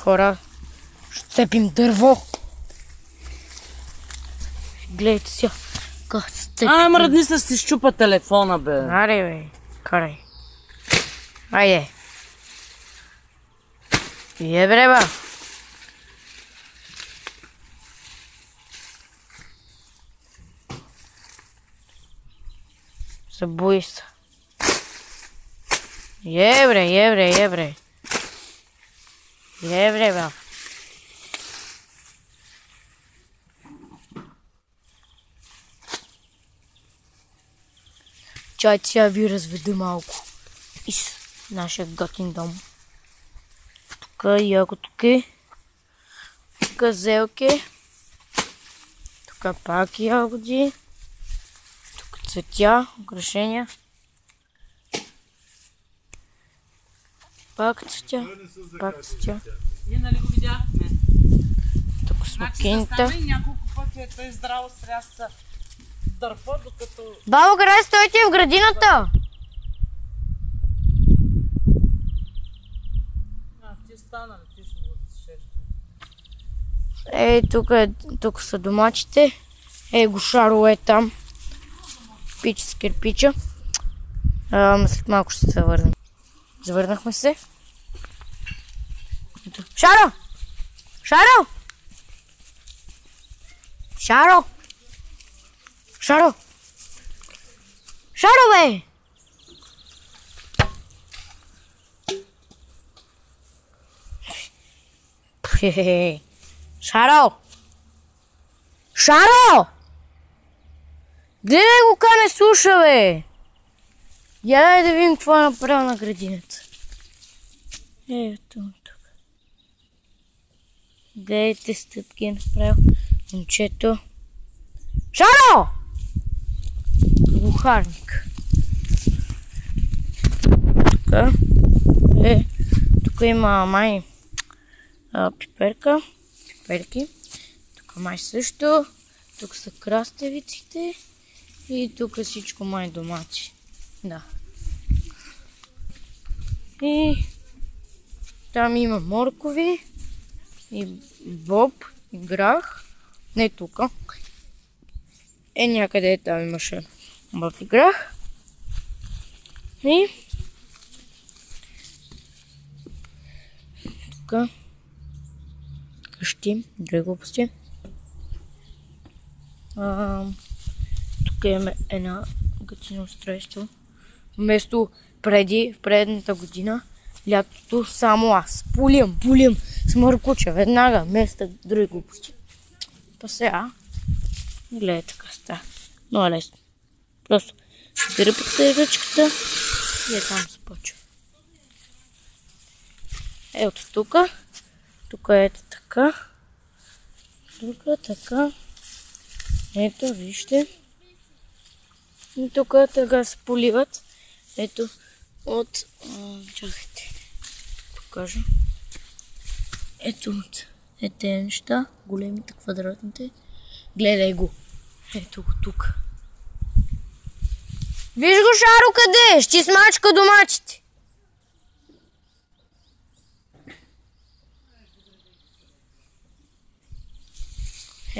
Хора, ще цепим дърво. Гледайте си. Мръдни се си щупа телефона, бе. Аре, бе. Карай. Айде. Бре, ба. Забуй се. Бре. Бре, ба. Чайте сега ви разведа малко из нашия готин дом. Тук ягодки, тук зелки, тук пак ягоди, тук цветя, украшения, пак цветя. Ние нали го видяхме? Тук смокините. Няколко пъти той здраво сряса дърпа, докато... Бабо, къде стойте в градината? Ти стана ли? Ти ще го отсещаш. Ей, тук са домачите. Ей, го Шаро е там. Пич с кирпича. След малко ще се върнем. Завърнахме се. Шаро! Шаро! Шаро! Шаро! Шаро, бе! Шаро! Шаро! Гледай го, ка не слуша, бе! Я дай да видим какво е направил на градината. Ето тук. Гледайте стъпки е направил момчето. Шаро! Глухарник. Тук има май пиперки. Тук май също. Тук са краставиците. И тук всичко май домати. Да. И там има моркови. И боб. И грах. Не тук. Някъде там имаше боб и грах. И тук къщи, други глупости. Тук имаме една готино устройство. Вместо в предната година, лятото само аз. Пулям, смъркуча, веднага, вместо други глупости. Па сега, гледайте така става. Много лесно. Просто дърпате ръчката и там се почва. Ето тук. Тук е ето така. Тук така. Ето, вижте. И тук така се поливат. Ето от... чакайте. Покажа. Ето от тези неща. Големите, квадратните. Гледай го. Ето го тук. Виж го, Шаро, къде е? Ще смачка доматите.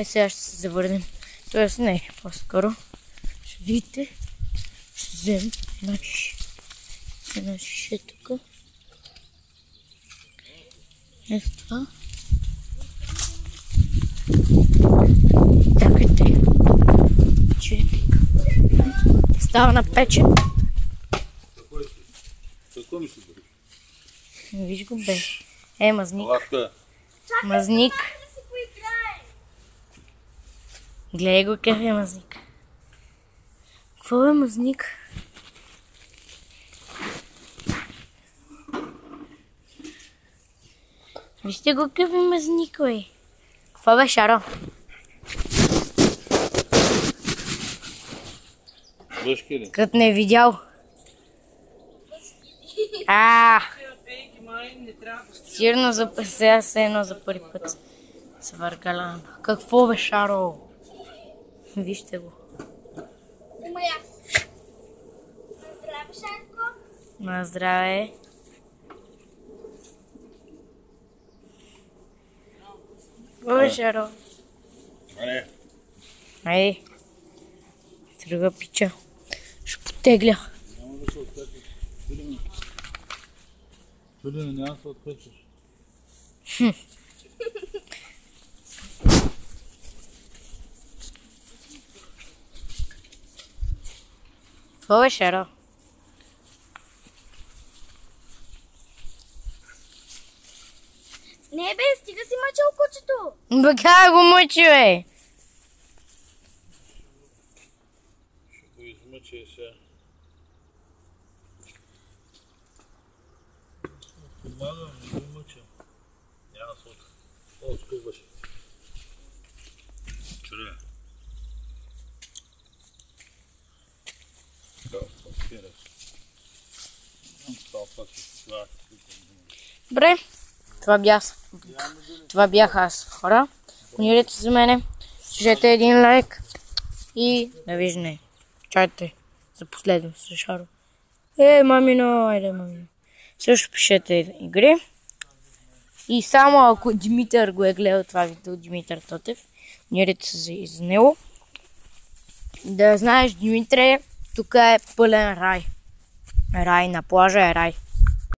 Сега ще се завърнем. Тоест не, по-скоро. Ще видите. Ще вземем една шише тук. Ето това. Чакайте. Става напечен. Какво ми се бъде? Виж го, бе. Мазник. Мазник. Гледай го какъв е мазник. Какво е мазник? Вижте го какъв е мазник, бе. Какво бе, Шаро? Въшки ли? Като не е видял. Сирно сега се едно за първи път. Се въргалям. Какво бе, Шаро? Вижте го. Здраве, Шарко. На здраве. Ой, Шаро. Аре. Айде. Тръгва пича. Ще потегля. Няма да се откачиш. Чудене, няма да се откачиш. Какво бе, Шаро? Не бе, стига си мъчал кучето. Бе, как го мъчи, бе? Ще го измъчи сега. Помагам, не го мъча. Няма да се откачиш. О, скъпваш. Чудене. Добре, това бях аз, хора. Абонирайте се за мене, сложете един лайк и довиждане. Чайте за последно с Шаро. Мамино, айде, мамино. Също пишете игри. И само ако Димитър го е гледал това видео, Димитър Тотев, абонирайте се за него. Да знаеш, Димитре, тук е пълен рай. Рай на плажа е рай.